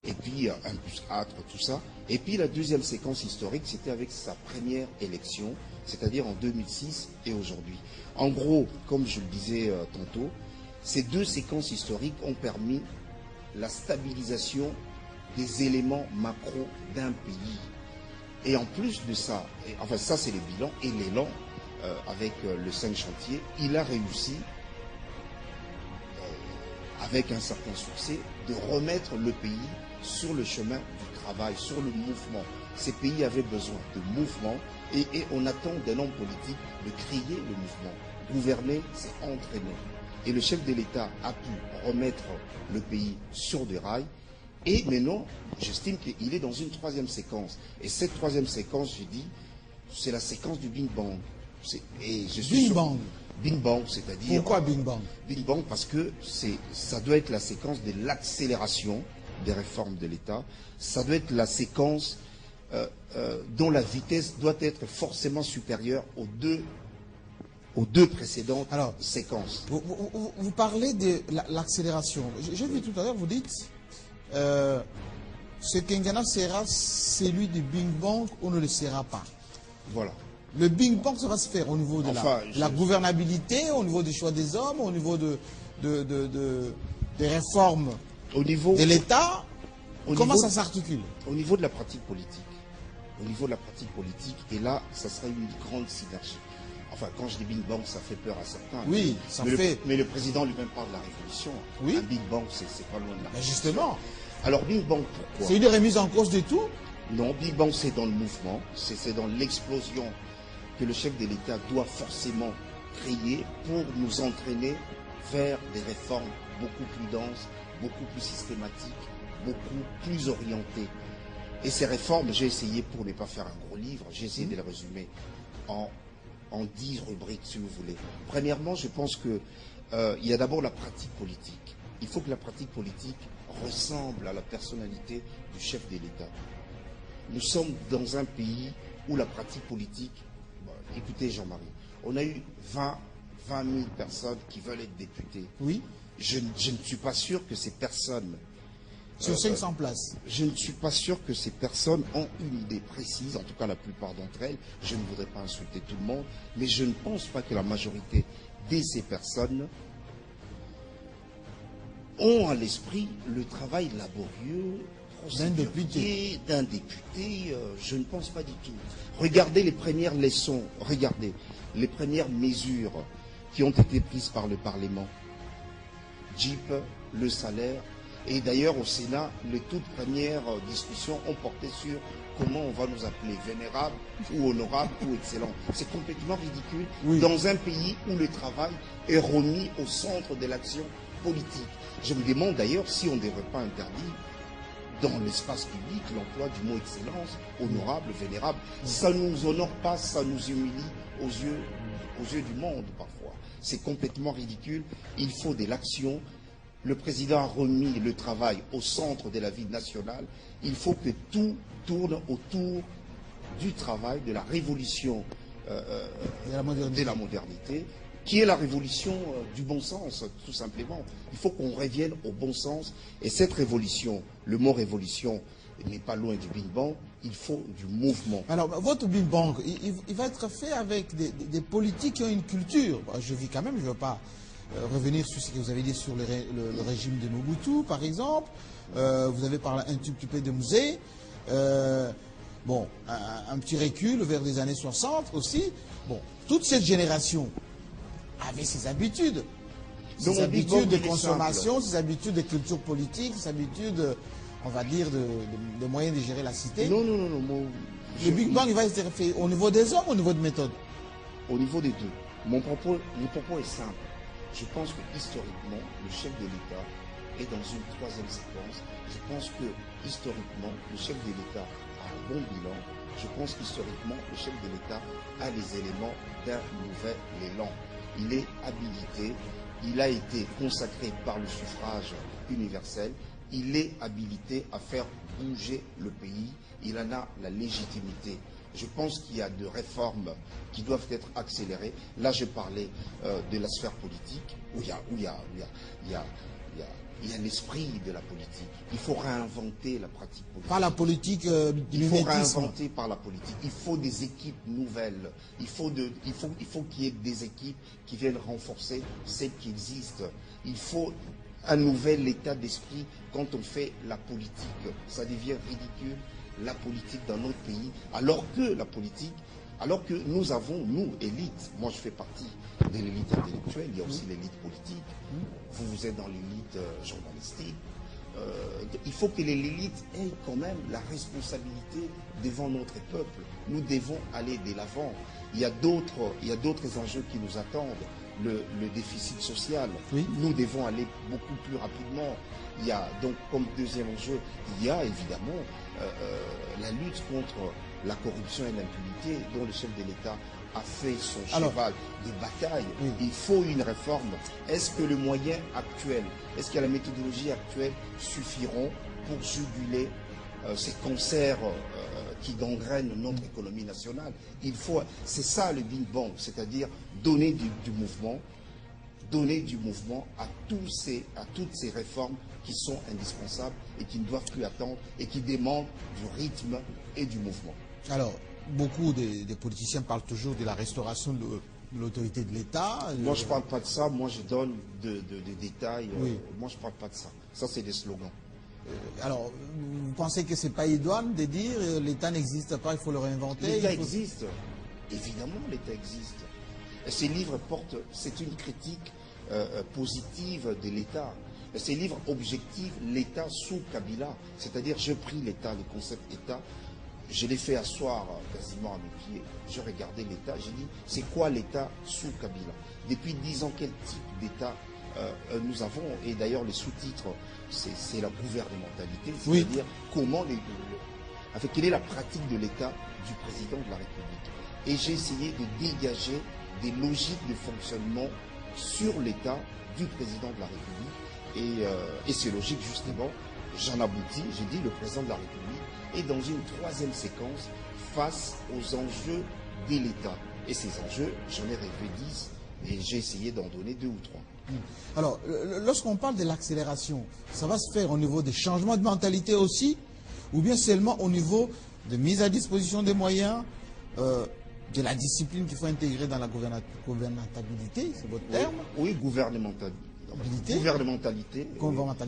et puis 1+4, tout ça. Et puis la deuxième séquence historique, c'était avec sa première élection, c'est-à-dire en 2006 et aujourd'hui. En gros, comme je le disais tantôt, ces deux séquences historiques ont permis la stabilisation des éléments macro d'un pays. Et en plus de ça, enfin ça c'est les bilans, et l'élan, avec le 5 chantiers, il a réussi, avec un certain succès, de remettre le pays sur le chemin du travail, sur le mouvement. Ces pays avaient besoin de mouvement, et on attend d'un homme politique de créer le mouvement. Gouverner, c'est entraîner. Et le chef de l'État a pu remettre le pays sur des rails. Et maintenant, j'estime qu'il est dans une troisième séquence. Et cette troisième séquence, je dis, c'est la séquence du Bing Bang. Bing Bang. Bing Bang, c'est-à-dire... Pourquoi Bing Bang? Bing Bang parce que ça doit être la séquence de l'accélération des réformes de l'État. Ça doit être la séquence dont la vitesse doit être forcément supérieure aux deux précédentes séquences. Vous parlez de l'accélération. J'ai vu tout à l'heure, vous dites, ce quinquennat sera celui du Bing Bang ou ne le sera pas. Voilà. Le Bing Bang, ça va se faire au niveau de la gouvernabilité, au niveau du choix des hommes, au niveau des réformes de l'État. Comment ça s'articule? Au niveau de la pratique politique. Au niveau de la pratique politique, et là, ça sera une grande synergie. Enfin, quand je dis Bing Bang, ça fait peur à certains. Oui, mais le président lui-même parle de la révolution. Oui. Un Bing Bang, c'est pas loin de la révolution. Justement. Alors, Bing Bang, pourquoi? C'est une remise en cause de tout? Non, Bing Bang, c'est dans le mouvement, c'est dans l'explosion que le chef de l'État doit forcément créer pour nous entraîner vers des réformes beaucoup plus denses, beaucoup plus systématiques, beaucoup plus orientées. Et ces réformes, j'ai essayé, pour ne pas faire un gros livre, j'ai essayé de les résumer en 10 rubriques, si vous voulez. Premièrement, je pense que il y a d'abord la pratique politique. Il faut que la pratique politique ressemble à la personnalité du chef de l'État. Nous sommes dans un pays où la pratique politique... Écoutez Jean-Marie, on a eu 20 000 personnes qui veulent être députés. Oui. Je ne suis pas sûr que ces personnes... Sur 500 places. Je ne suis pas sûr que ces personnes ont une idée précise, en tout cas la plupart d'entre elles. Je ne voudrais pas insulter tout le monde, mais je ne pense pas que la majorité de ces personnes ont à l'esprit le travail laborieux d'un député. Je ne pense pas du tout. Regardez les premières leçons, regardez les premières mesures qui ont été prises par le Parlement. JIP, le salaire, et d'ailleurs au Sénat, les toutes premières discussions ont porté sur comment on va nous appeler, vénérable ou honorable ou excellent. C'est complètement ridicule dans un pays où le travail est remis au centre de l'action politique. Je me demande d'ailleurs si on ne devrait pas interdire dans l'espace public l'emploi du mot excellence, honorable, vénérable. Ça ne nous honore pas, ça nous humilie aux yeux du monde parfois. C'est complètement ridicule. Il faut de l'action. Le président a remis le travail au centre de la vie nationale. Il faut que tout tourne autour du travail, de la révolution de la modernité, qui est la révolution du bon sens, tout simplement. Il faut qu'on revienne au bon sens. Et cette révolution, le mot révolution n'est pas loin du Bing Bang, il faut du mouvement. Alors, votre Bing Bang, il va être fait avec des politiques qui ont une culture. Je vis quand même, je ne veux pas revenir sur ce que vous avez dit sur le régime de Mobutu, par exemple. Vous avez parlé un petit peu de musée. Bon, un petit recul vers les années 60 aussi. Bon, toute cette génération avait ses habitudes. Ses habitudes de consommation, ses habitudes de culture politique, ses habitudes, on va dire, de moyens de gérer la cité. Non. Le Big Bang, il va être fait au niveau des hommes ou au niveau de méthode? Au niveau des deux. Mon propos est simple. Je pense que historiquement, le chef de l'État est dans une troisième séquence. Je pense que historiquement, le chef de l'État a un bon bilan. Je pense qu'historiquement, le chef de l'État a les éléments d'un nouvel élan. Il est habilité, il a été consacré par le suffrage universel, il est habilité à faire bouger le pays, il en a la légitimité. Je pense qu'il y a des réformes qui doivent être accélérées. Là, je parlais de la sphère politique, où il y a il y a l'esprit de la politique. Il faut réinventer la pratique politique. Pas la politique du Il faut mimétisme. réinventer par la politique. Il faut des équipes nouvelles. Il faut qu'il y ait des équipes qui viennent renforcer celles qui existent. Il faut un nouvel état d'esprit quand on fait la politique. Ça devient ridicule, la politique dans notre pays, alors que nous avons, nous, élite, moi je fais partie de l'élite intellectuelle, il y a aussi l'élite politique, vous êtes dans l'élite journalistique. Il faut que l'élite ait quand même la responsabilité devant notre peuple. Nous devons aller de l'avant. Il y a d'autres enjeux qui nous attendent. Le déficit social. Oui. Nous devons aller beaucoup plus rapidement. Il y a donc comme deuxième enjeu, il y a évidemment la lutte contre la corruption et l'impunité dont le chef de l'État a fait son cheval de bataille. Oui. Il faut une réforme. Est-ce que le moyen actuel, est-ce que la méthodologie actuelle suffiront pour juguler ces cancers qui gangrènent notre économie nationale? C'est ça le Big Bang, c'est-à-dire donner du mouvement à toutes ces réformes qui sont indispensables et qui ne doivent plus attendre et qui demandent du rythme et du mouvement. Alors, beaucoup des politiciens parlent toujours de la restauration de l'autorité de l'État. Moi, je ne parle pas de ça. Moi, je donne des détails. Oui. Moi, je ne parle pas de ça. Ça, c'est des slogans. Alors, vous pensez que ce n'est pas idoine de dire l'État n'existe pas, il faut le réinventer? L'État existe. Évidemment, l'État existe. Ces livres portent, c'est une critique positive de l'État. Ces livres objectivent l'État sous Kabila. C'est-à-dire, je pris l'État, le concept État, je l'ai fait asseoir quasiment à mes pieds. Je regardais l'État, j'ai dit, c'est quoi l'État sous Kabila? Depuis 10 ans, quel type d'État nous avons? Et d'ailleurs, les sous-titres, c'est la gouvernementalité, c'est-à-dire comment quelle est la pratique de l'État du président de la République. Et j'ai essayé de dégager des logiques de fonctionnement sur l'État du président de la République. Et ces logiques, justement, j'en aboutis, j'ai dit, le président de la République est dans une troisième séquence face aux enjeux de l'État. Et ces enjeux, j'en ai rêvé 10 et j'ai essayé d'en donner 2 ou 3. Alors, lorsqu'on parle de l'accélération, ça va se faire au niveau des changements de mentalité aussi, ou bien seulement au niveau de mise à disposition des moyens, de la discipline qu'il faut intégrer dans la gouvernementalité, c'est votre terme? Oui, gouvernementalité.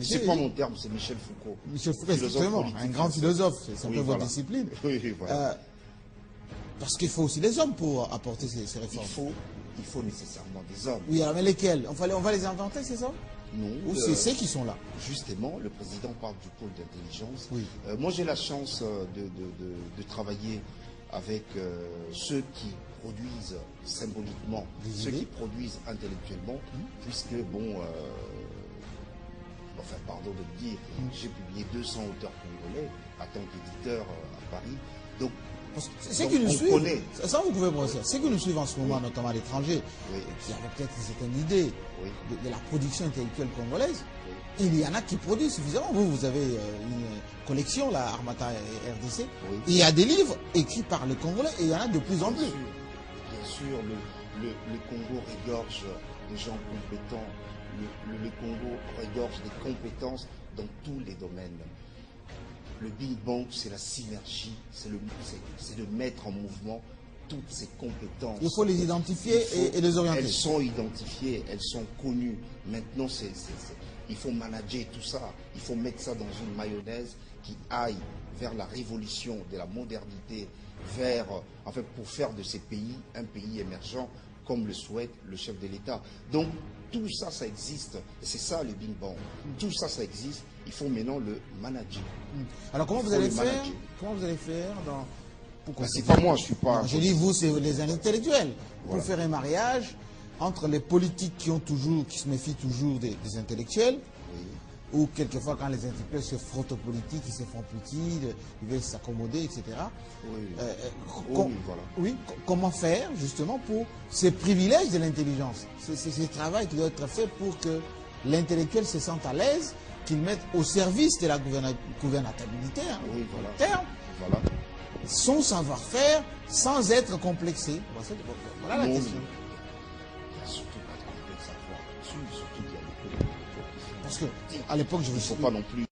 C'est pas mon terme, c'est Michel Foucault. Michel Foucault, effectivement, un grand philosophe, c'est un peu votre discipline. Oui, voilà. Parce qu'il faut aussi des hommes pour apporter ces réformes. Il faut nécessairement des hommes. Oui, alors mais lesquels? On va les inventer, c'est ça? Non. Ou c'est ceux qui sont là? Justement, le président parle du pôle d'intelligence. Oui. Moi, j'ai la chance de travailler avec ceux qui produisent symboliquement, ceux qui produisent intellectuellement, puisque, pardon de le dire, j'ai publié 200 auteurs congolais en tant qu'éditeur à Paris. Donc, c'est que nous suivent, ça vous pouvez penser, c'est que nous suivons en ce moment, notamment à l'étranger, qui avaient peut-être une certaine idée de la production intellectuelle congolaise. Il y en a qui produisent suffisamment. Vous avez une collection, la Armata RDC. Oui. Il y a des livres écrits par les Congolais et il y en a de plus en plus. Bien sûr, le Congo regorge de gens compétents. Le Congo regorge des compétences dans tous les domaines. Le Big Bang, c'est la synergie, c'est de mettre en mouvement toutes ces compétences. Il faut les identifier et les orienter. Elles sont identifiées, elles sont connues. Maintenant, il faut manager tout ça. Il faut mettre ça dans une mayonnaise qui aille vers la révolution de la modernité, pour faire de ces pays un pays émergent, comme le souhaite le chef de l'État. Donc, tout ça, ça existe. Et c'est ça le Big Bang. Tout ça, ça existe. Il faut maintenant le manager. Alors, comment vous allez faire c'est pas moi, je suis pas... Non, je dis vous, c'est les intellectuels. Pour faire un mariage entre les politiques qui se méfient toujours des intellectuels, ou quelquefois quand les intellectuels se frottent aux politiques, ils se font petits, ils veulent s'accommoder, etc. Comment faire justement pour ces privilèges de l'intelligence? C'est ce travail qui doit être fait pour que l'intellectuel se sente à l'aise, qu'il mette au service de la gouvernabilité, terme, son savoir-faire, sans être complexé. Voilà la question. Il n'y a surtout pas de complexe à voir là-dessus, surtout qu'il y a des Parce qu'à l'époque, je Il me ne faut suis... pas non plus